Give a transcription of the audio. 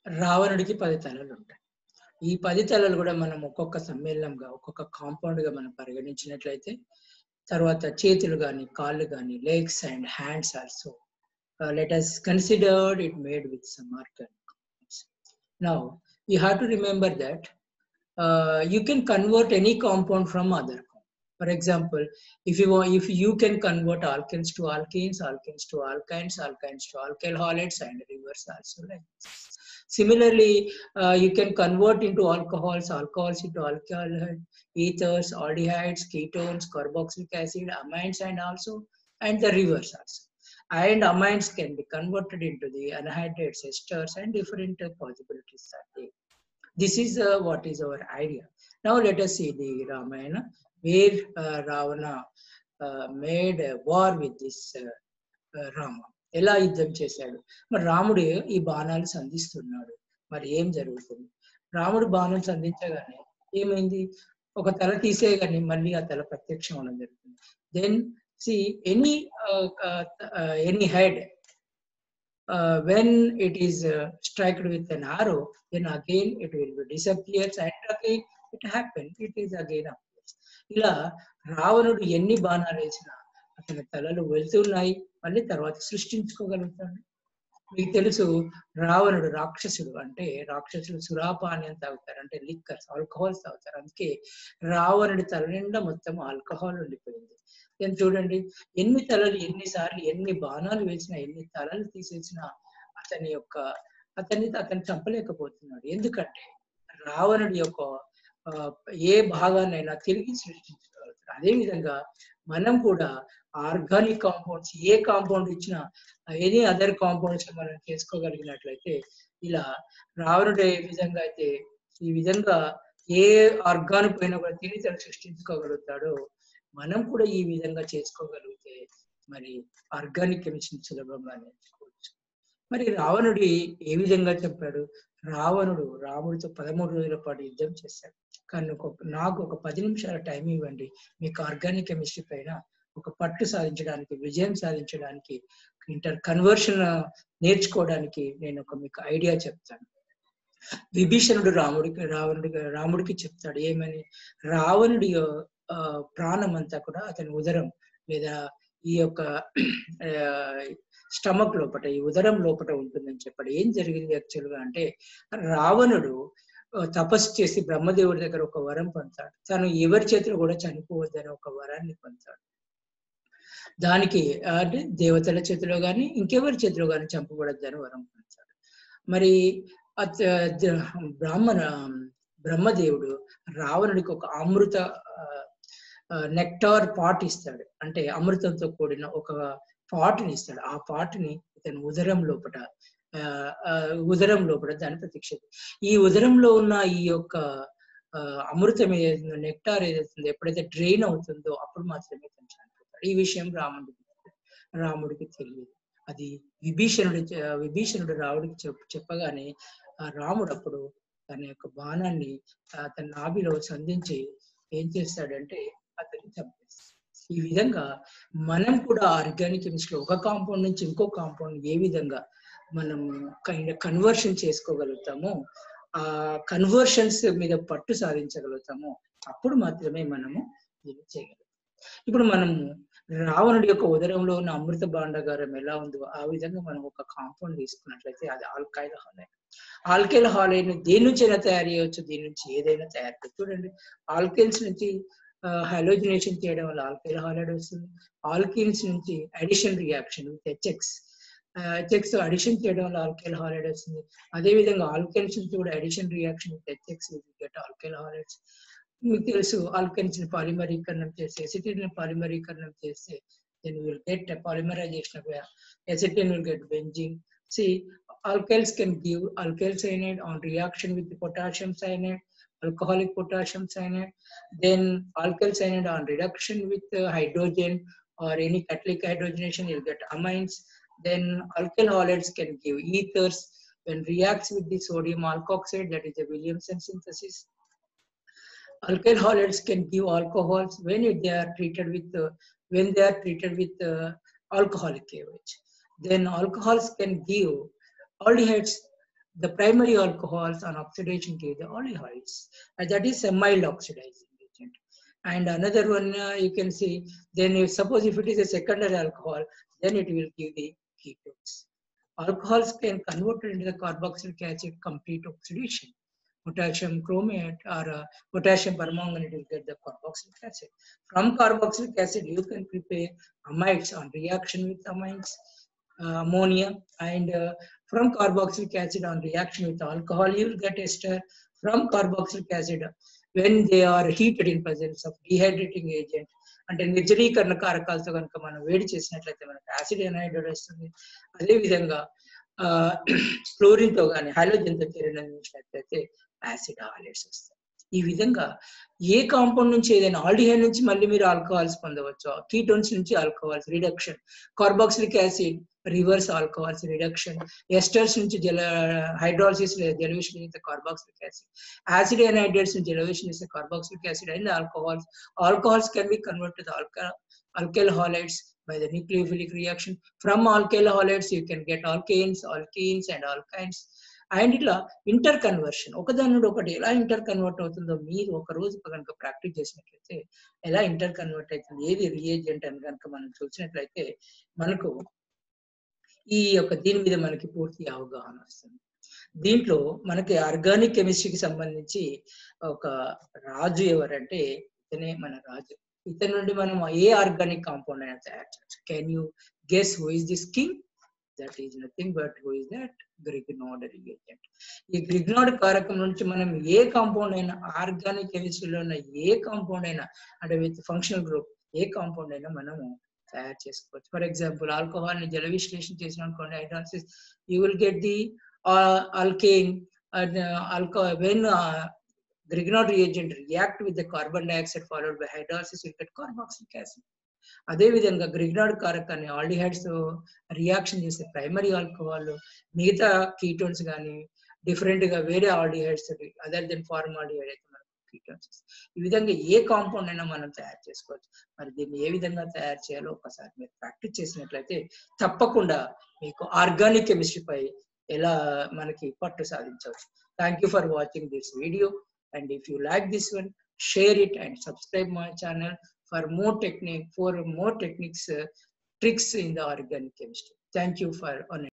రావణుడికి 10 తలలు ఉంటాయి. ఈ 10 తలలు కూడా మనం ఒక్కొక్క సమ్మేళనంగా, ఒక్కొక్క కాంపౌండ్ గా మనం పరిగణించినట్లయితే, తర్వాత చేతులు గాని, కాళ్ళు గాని, legs and hands also. Let us consider it made with some organic compounds. Now, you have to remember that you can convert any compound from other compound. For example, if you can convert alkenes to alkenes, alkenes to alkynes, alkynes to alkyl halides, and reverse also like this. Similarly, you can convert into alcohols, alcohols into alkyl ethers, aldehydes, ketones, carboxylic acid, amines, and the reverse also. And amines can be converted into the anhydrates, esters, and different possibilities are there. This is what is our idea. Now let us see the Ramayana, where Ravana made a war with this Rama. ఎలా యుద్ధం చేశాడు? మరి రాముడు ఈ బాణాలు సంధిస్తున్నాడు. మరి ఏం జరుగుతుంది? రాముడు బాణం సంధించగానే ఏమైంది? ఒక తల తీసేయగానే మళ్ళీ ఆ తల ప్రత్యక్షం అవడం జరుగుతుంది. Then see any head, when it is struck with an arrow, then again it will be disappears, and again it happens, it is again appears. ఇలా రావణుడు ఎన్ని బాణాలు వేసినా అతని తలలు వెళ్తున్నాయి, మళ్ళీ తర్వాత సృష్టించుకోగలుగుతాడు. మీకు తెలుసు, రావణుడు రాక్షసుడు. అంటే రాక్షసులు సురాపానం తాగుతారు, అంటే లిక్కర్స్, ఆల్కహాల్స్ తాగుతారు. అందుకే రావణుడి తల నిండా మొత్తం ఆల్కహాల్ ఉండిపోయింది. నేను చూడండి, ఎన్ని తలలు, ఎన్నిసార్లు, ఎన్ని బాణాలు వేసినా, ఎన్ని తలలు తీసేసినా అతన్ని చంపలేకపోతున్నాడు. ఎందుకంటే రావణుడి యొక్క ఏ భాగాన్నైనా తిరిగి సృష్టించగలుగుతాడు. అదేవిధంగా మనం కూడా ఆర్గానిక్ కాంపౌండ్స్, ఏ కాంపౌండ్ ఇచ్చినా, ఎనీ అదర్ కాంపౌండ్స్ మనం చేసుకోగలిగినట్లయితే, ఇలా రావణుడు ఏ విధంగా అయితే ఈ విధంగా ఏ ఆర్గాన్ పైన కూడా తిరిగి తను సృష్టించుకోగలుగుతాడో, మనం కూడా ఈ విధంగా చేసుకోగలిగితే మరి ఆర్గానిక్ కెమిస్ట్రీ సులభంగా నేర్చుకోవచ్చు. మరి రావణుడు ఏ విధంగా చెప్పాడు? రావణుడు రాముడితో 13 రోజుల పాటు యుద్ధం చేశాడు. కానీ నాకు ఒక 10 నిమిషాల టైం ఇవ్వండి, మీకు ఆర్గానిక్ కెమిస్ట్రీ పైన ఒక పట్టు సాధించడానికి, విజయం సాధించడానికి, కన్వర్షన్ నేర్చుకోవడానికి నేను మీకు ఐడియా చెప్తాను. విభీషణుడు రాముడికి చెప్తాడు ఏమని? రావణుడి ప్రాణం అంతా కూడా అతని ఉదరం లేదా ఈ యొక్క స్టమక్ లోపల, ఈ ఉదరం లోపల ఉంటుందని చెప్పాడు. ఏం జరిగింది యాక్చువల్ గా అంటే, రావణుడు తపస్సు చేసి బ్రహ్మదేవుడి దగ్గర ఒక వరం పొందాడు. తను ఎవరి చేతిలో కూడా చనిపోవద్దని ఒక వరాన్ని పొందాడు. దానికి అంటే దేవతల చేతిలో గాని, ఇంకెవరి చేతిలో గాని చంపబడద్దని వరం పొందాడు. మరి బ్రహ్మదేవుడు రావణుడికి ఒక అమృత నెక్టార్ పాట్ ఇస్తాడు. అంటే అమృతంతో కూడిన ఒక పాటుని ఇస్తాడు. ఆ పాటుని ఇతను ఉదరం లోపల దాని ప్రత్యక్ష. ఈ ఉదరంలో ఉన్న ఈ యొక్క అమృతం ఏదైతుందో, నెక్టార్ ఏదైతుందో, ఎప్పుడైతే డ్రైన్ అవుతుందో అప్పుడు మాత్రమే తను చనిపోతాడు. ఈ విషయం రాముడికి తెలియదు. అది విభీషణుడు రాముడికి చెప్పగానే రాముడు అప్పుడు తన యొక్క బాణాన్ని తన నాభిలో సంధించి ఏం చేస్తాడంటే అతన్ని చంపేస్తాడు. ఈ విధంగా మనం కూడా ఆర్గానిక్ కెమిస్ట్రీ ఒక కాంపౌండ్ నుంచి ఇంకో కాంపౌండ్ ఏ విధంగా మనం కన్వర్షన్ చేసుకోగలుగుతామో, ఆ కన్వర్షన్స్ మీద పట్టు సాధించగలుగుతామో, అప్పుడు మాత్రమే మనము ఇది చేయగలుగుతాం. ఇప్పుడు మనము రావణుడి యొక్క ఉదరంలో ఉన్న అమృత భాండాగారం ఎలా ఉందో ఆ విధంగా మనం ఒక కాంపౌండ్ తీసుకున్నట్లయితే అది ఆల్కైల్ హాలైడ్. ఆల్కైల్ హాలైడ్ దేని నుంచి అయినా తయారు చేయవచ్చు, దీని నుంచి ఏదైనా తయారు చేయవచ్చు. చూడండి, ఆల్కైల్స్ నుంచి హైలోజినేషన్ చేయడం వల్ల ఆల్కైల్ హాలైడ్ వస్తుంది. ఆల్కీన్స్ నుంచి addition reaction with HX addition చేయడం వల్ల ఆల్కైల్ హాలైడ్ వస్తుంది. అదేవిధంగా ఆల్కైల్స్ నుంచి కూడా addition reaction with HX get alkyl halides. మీకు తెలుసు, ఆల్కైన్స్ ని పాలిమరీకరణం చేస్తే, ఎసిటిన్ ని పాలిమరీకరణం చేస్తే then you will get a polymerization of acetylene will get benzene. See, alkyls can give alkyl cyanide on reaction with the potassium cyanide, alcoholic potassium cyanide. Then alkyl cyanide on reduction with hydrogen or any catalytic hydrogenation, you'll get amines. Then alkyl halides can give ethers when reacts with the sodium alkoxide, that is a Williamson synthesis. Alkyl halides can give alcohols when they are treated with alcoholic KOH. Then alcohols can give aldehydes the primary alcohols on oxidation give the aldehydes, and that is a mild oxidizing agent. And another one you can see, then if suppose if it is a secondary alcohol, then it will give the ketones. Alcohols can convert into the carboxylic acid complete oxidation. Potassium chromate or potassium permanganate will get the carboxylic acid. From carboxylic acid, you can prepare amides on reaction with amines, ammonia, and from carboxylic acid on reaction with alcohol, you will get ester. From carboxylic acid, when they are heated in presence of dehydrating agent, అంటే నిర్జలీకరణ కారకాలతో కనుక మనం వేడి చేసినట్లయితే మనకు acid ఎనైడ్రేట్ వస్తుంది. అదేవిధంగా క్లోరిన్తో కానీ హైడ్రోజన్తో చేరినట్లయితే యాసిడ్ హాలైడ్స్ వస్తాయి. ఈ విధంగా ఏ కాంపౌండ్ నుంచి ఏదైనా ఆల్డిహైడ్ నుంచి మళ్ళీ మీరు ఆల్కహాల్స్ పొందవచ్చు, కీటోన్స్ నుంచి alcohols reduction, carboxylic acid reverse alcohols reduction, esters నుంచి హైడ్రాలసిస్ లేదా జెనరేషన్ చేసే కార్బాక్సిలిక్ యాసిడ్, యాసిడ్ ఎనైడ్రేట్స్ నుంచి జెనరేషన్ చేసే carboxylic acid and alcohols can be converted alkyl halides by the nucleophilic reaction. From alkyl halides you can get alkanes, alkenes and alkynes. And ఇట్లా inter conversion, ఒకదాని నుండి ఒకటి ఎలా inter convert అవుతుందో మీరు ఒక రోజు కనుక ప్రాక్టీస్ చేసినట్లయితే ఎలా ఇంటర్ కన్వర్ట్ అవుతుంది, ఏది రియేజెంట్ అని కనుక మనం చూసినట్లయితే మనకు ఈ యొక్క దీని మీద మనకి పూర్తి అవగాహన వస్తుంది. దీంట్లో మనకి ఆర్గానిక్ కెమిస్ట్రీకి సంబంధించి ఒక రాజు ఎవరంటే ఇతనే మన రాజు. ఇతని నుండి మనం ఏ ఆర్గానిక్ కాంపౌండ్ అయినా తయారు చేయొచ్చు. Can you guess who is this king? That is nothing but who is that? Grignard reagent. ఈ గ్రిగ్నార్డ్ కారకం నుంచి మనం ఏ కాంపౌండ్ అయినా, ఆర్గానిక్ కెమిస్ట్రీలో ఉన్న ఏ కాంపౌండ్ అయినా, అంటే with functional group A compound అయినా మనము తయారు చేసుకోవచ్చు. ఫర్ ఎగ్జాంపుల్ ఆల్కహాల్ ని జల విశ్లేషణ చేసిన అనుకోండి, hydrolysis, you will get the alkane. When Grignard reagent react with the carbon dioxide followed by hydrolysis, you get carboxylic acid. అదేవిధంగా గ్రిగ్నార్డ్ కారకాన్ని ఆల్డిహైడ్స్ రియాక్షన్ చేసే ప్రైమరీ ఆల్కహాల్, మిగతా కీటోన్స్ కానీ డిఫరెంట్ గా వేరే ఆల్డిహైడ్స్ అదర్ దెన్ ఫార్మాల్డిహైడ్ అయితే మనకు ketones. ఈ విధంగా ఏ కాంపౌండ్ అయినా మనం తయారు చేసుకోవచ్చు. మరి దీన్ని ఏ విధంగా తయారు చేయాలో ఒకసారి మీరు ప్రాక్టీస్ చేసినట్లయితే తప్పకుండా మీకు ఆర్గానిక్ కెమిస్ట్రీపై ఎలా మనకి పట్టు సాధించవచ్చు. Thank you for watching this video, and if you like this one, share it and subscribe my channel for more techniques, tricks in the organic chemistry. Thank you for honesty.